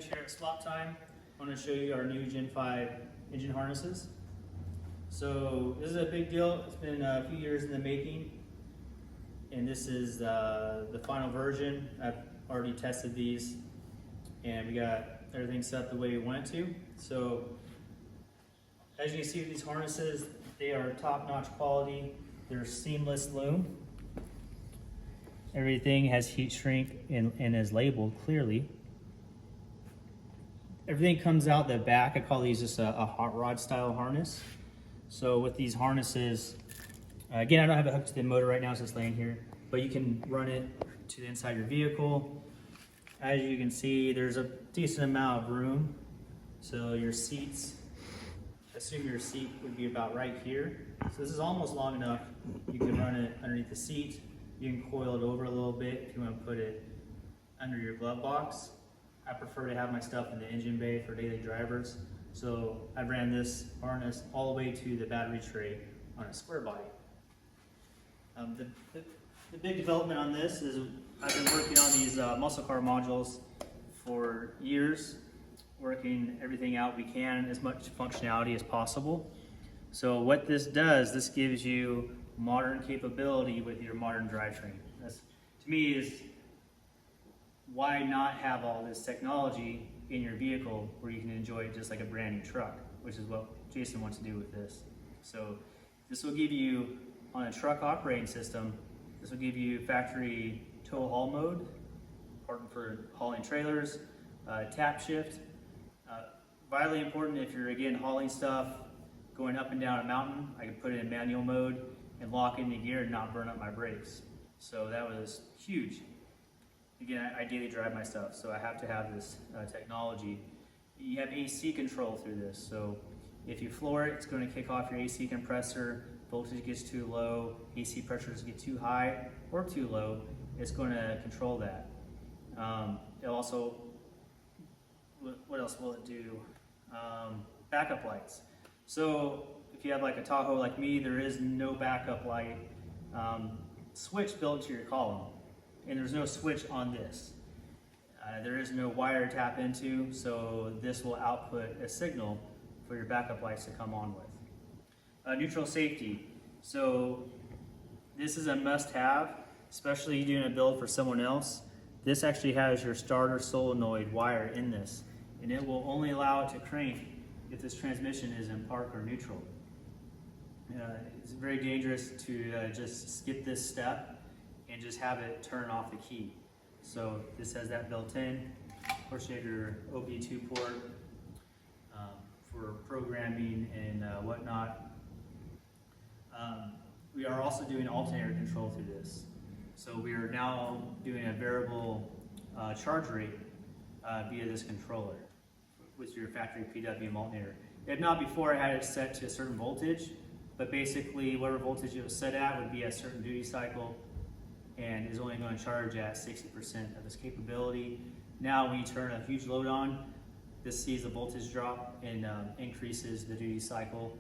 Mitch here at Swaptime. I want to show you our new Gen 5 engine harnesses. So this is a big deal. It's been a few years in the making, and this is the final version. I've already tested these, and we got everything set up the way we want it to. So as you can see with these harnesses, they are top-notch quality. They're seamless loom. Everything has heat shrink and is labeled clearly. Everything comes out the back. I call these just a hot rod style harness. So with these harnesses, again, I don't have it hooked to the motor right now, it's just laying here, but you can run it to the inside of your vehicle. As you can see, there's a decent amount of room. So your seats, assume your seat would be about right here. So this is almost long enough. You can run it underneath the seat. You can coil it over a little bit if you want to put it under your glove box. I prefer to have my stuff in the engine bay for daily drivers. So I ran this harness all the way to the battery tray on a square body. The big development on this is I've been working on these muscle car modules for years, working everything out we can, as much functionality as possible. So what this does, this gives you modern capability with your modern drivetrain. That's, to me, is why not have all this technology in your vehicle where you can enjoy it just like a brand new truck, which is what Jason wants to do with this. So this will give you, on a truck operating system, this will give you factory tow haul mode, important for hauling trailers, tap shift. Vitally important if you're, again, hauling stuff, going up and down a mountain, I can put it in manual mode and lock into gear and not burn up my brakes. So that was huge. Again, I daily drive my stuff, so I have to have this technology. You have AC control through this, so if you floor it, it's going to kick off your AC compressor. Voltage gets too low, AC pressures get too high or too low, it's going to control that. It'll also, what else will it do? Backup lights. So if you have like a Tahoe like me, there is no backup light switch built into your column. And there's no switch on this. There is no wire to tap into, so this will output a signal for your backup lights to come on with. Neutral safety. So this is a must-have, especially doing a build for someone else. This actually has your starter solenoid wire in this, and it will only allow it to crank if this transmission is in park or neutral. It's very dangerous to just skip this step and just have it turn off the key. So this has that built in. Of course, you have your OB2 port for programming and whatnot. We are also doing alternator control through this. So we are now doing a variable charge rate via this controller with your factory PWM alternator. If not before, I had it set to a certain voltage, but basically whatever voltage it was set at would be a certain duty cycle, and is only going to charge at 60% of its capability. Now when you turn a huge load on, this sees the voltage drop and increases the duty cycle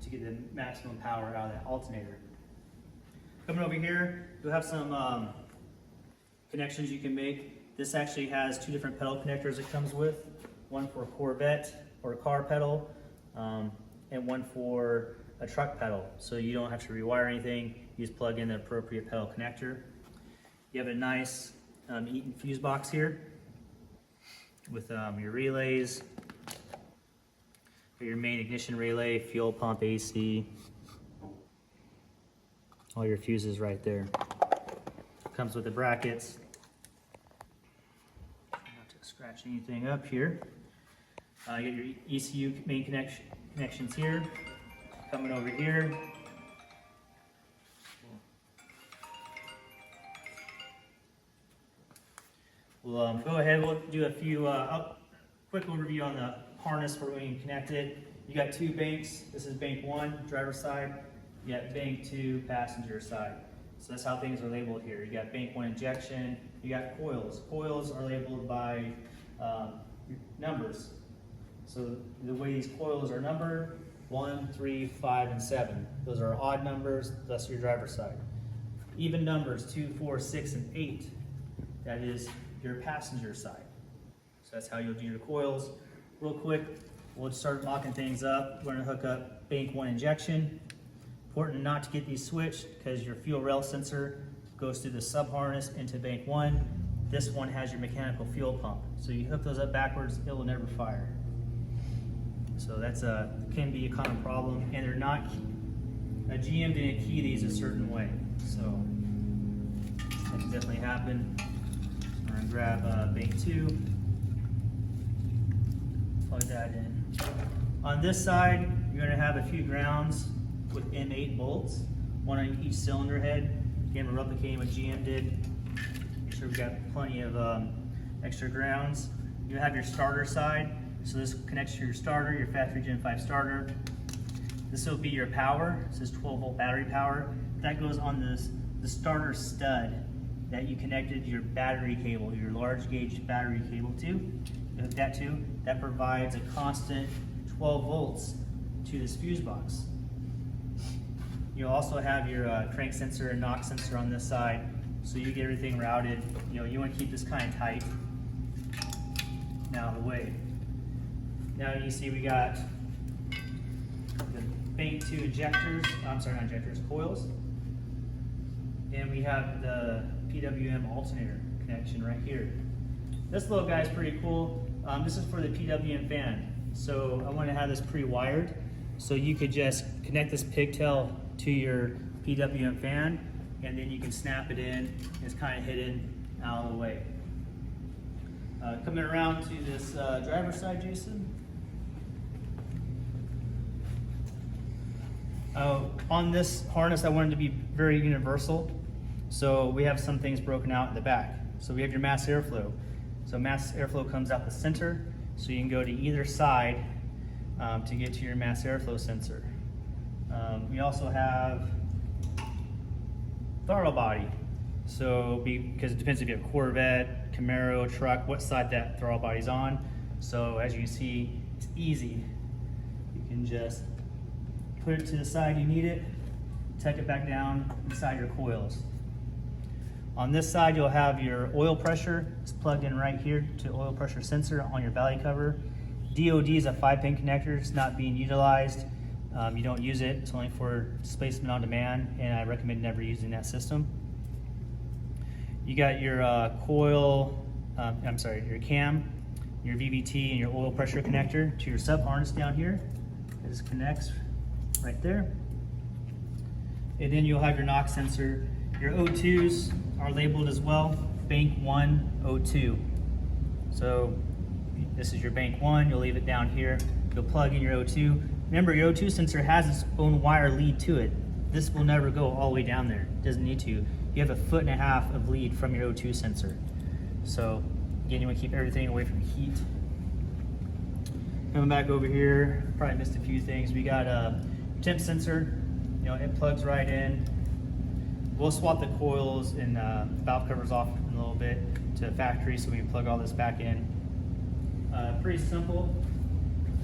to get the maximum power out of that alternator. Coming over here, you'll have some connections you can make. This actually has two different pedal connectors it comes with, one for a Corvette or a car pedal, and one for a truck pedal. So you don't have to rewire anything, you just plug in the appropriate pedal connector. You have a nice Eaton fuse box here with your relays, your main ignition relay, fuel pump, AC, all your fuses right there. Comes with the brackets. Not to scratch anything up here. You got your ECU main connections here. Coming over here. We'll go ahead, we'll do a few quick overview on the harness where we can connect it. You got two banks. This is bank 1, driver side. You got bank 2, passenger side. So that's how things are labeled here. You got bank 1 injection. You got coils. Coils are labeled by numbers. So the way these coils are numbered, 1, 3, 5, and 7. Those are odd numbers, that's your driver's side. Even numbers, 2, 4, 6, and 8. That is your passenger side. So that's how you'll do your coils. Real quick, we'll start locking things up. We're gonna hook up bank 1 injection. Important not to get these switched because your fuel rail sensor goes through the sub harness into bank 1. This one has your mechanical fuel pump. So you hook those up backwards, it will never fire. So that's can be a common problem, and they're not, a GM didn't key these a certain way. So that can definitely happen. I'm gonna grab bank 2, plug that in. On this side, you're gonna have a few grounds with M8 bolts, one on each cylinder head. Again, we're replicating what GM did. Make sure we've got plenty of extra grounds. You have your starter side. So this connects to your starter, your factory Gen 5 starter. This will be your power. This is 12-volt battery power. That goes on the starter stud that you connected your battery cable, your large gauge battery cable to. You hook that to. That provides a constant 12 volts to this fuse box. You'll also have your crank sensor and knock sensor on this side, so you get everything routed. You know, you want to keep this kind of tight and out of the way. Now you see we got the bank 2 injectors, I'm sorry, not injectors, coils. And we have the PWM alternator connection right here. This little guy is pretty cool. This is for the PWM fan. So I want to have this pre-wired. So you could just connect this pigtail to your PWM fan, and then you can snap it in. It's kind of hidden out of the way. Coming around to this driver's side, Jason. On this harness, I wanted to be very universal. So we have some things broken out in the back. So we have your mass airflow. So mass airflow comes out the center, so you can go to either side to get to your mass airflow sensor. We also have throttle body. So because it depends if you have Corvette, Camaro, truck, what side that throttle body's on. So as you can see, it's easy. You can just put it to the side you need it, tuck it back down inside your coils. On this side, you'll have your oil pressure. It's plugged in right here to oil pressure sensor on your valley cover. DOD is a 5-pin connector. It's not being utilized. You don't use it. It's only for displacement on demand, and I recommend never using that system. You got your coil, your cam, your VVT, and your oil pressure connector to your sub harness down here. It just connects right there. And then you'll have your knock sensor. Your O2s are labeled as well, bank 1 O2. So this is your bank 1, you'll leave it down here. You'll plug in your O2. Remember, your O2 sensor has its own wire lead to it. This will never go all the way down there. It doesn't need to. You have 1.5 feet of lead from your O2 sensor. So again, you want to keep everything away from heat. Coming back over here, probably missed a few things. We got a temp sensor. You know, it plugs right in. We'll swap the coils and valve covers off in a little bit to factory, so we can plug all this back in. Pretty simple.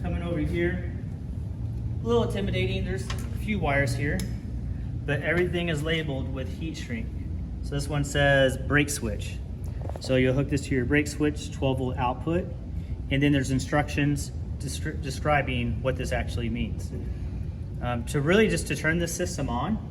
Coming over here, a little intimidating. There's a few wires here, but everything is labeled with heat shrink. So this one says brake switch. So you'll hook this to your brake switch, 12-volt output, and then there's instructions describing what this actually means. To turn this system on,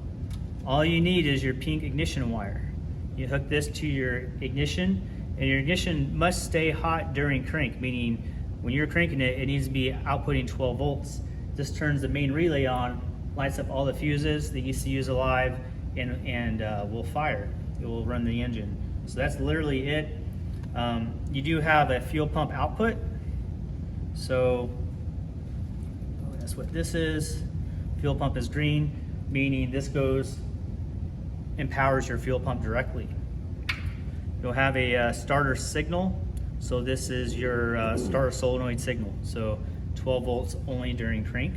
all you need is your pink ignition wire. You hook this to your ignition, and your ignition must stay hot during crank, meaning when you're cranking it, it needs to be outputting 12 volts. This turns the main relay on, lights up all the fuses, the ECU is alive, and will fire. It will run the engine. So that's literally it. You do have a fuel pump output. So that's what this is. Fuel pump is green, meaning this goes and powers your fuel pump directly. You'll have a starter signal. So this is your starter solenoid signal. So 12 volts only during crank.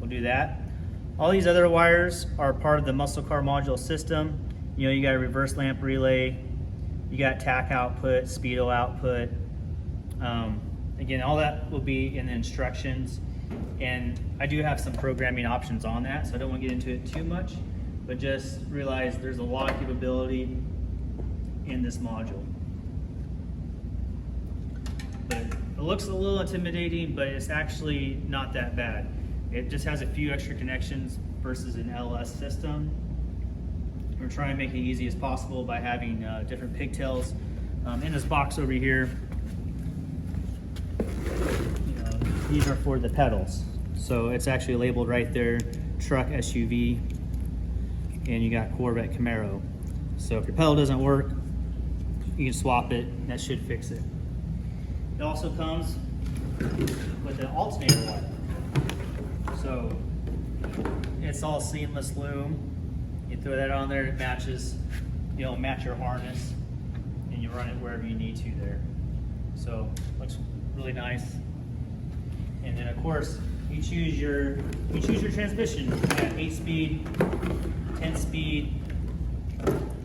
We'll do that. All these other wires are part of the muscle car module system. You know, you got a reverse lamp relay, you got TAC output, speedo output. Again, all that will be in the instructions. And I do have some programming options on that, so I don't want to get into it too much, but just realize there's a lot of capability in this module. But it looks a little intimidating, but it's actually not that bad. It just has a few extra connections versus an LS system. We're trying to make it easy as possible by having different pigtails. In this box over here, these are for the pedals. So it's actually labeled right there, truck, SUV, and you got Corvette, Camaro. So if your pedal doesn't work, you can swap it, and that should fix it. It also comes with an alternator wire. So it's all seamless loom. You throw that on there, it matches, match your harness, and you run it wherever you need to there. So looks really nice. And then of course, you choose your transmission. You got 8-speed, 10-speed,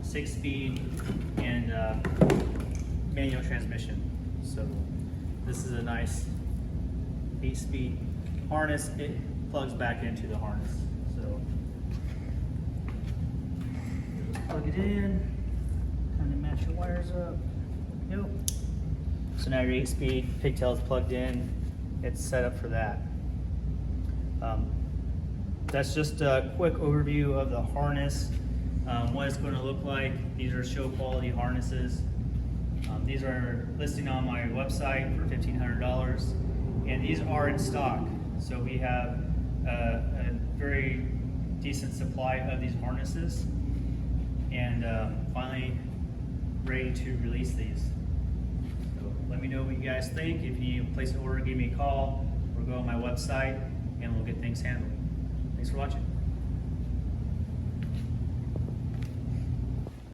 6-speed, and manual transmission. So this is a nice 8-speed harness. It plugs back into the harness. So just plug it in, kind of match your wires up. Yep. So now your 8-speed pigtail is plugged in. It's set up for that. That's just a quick overview of the harness, what it's going to look like. These are show quality harnesses. These are listing on my website for $1,500, and these are in stock. So we have a very decent supply of these harnesses, and finally ready to release these. So let me know what you guys think. If you place an order, give me a call or go on my website, and we'll get things handled. Thanks for watching.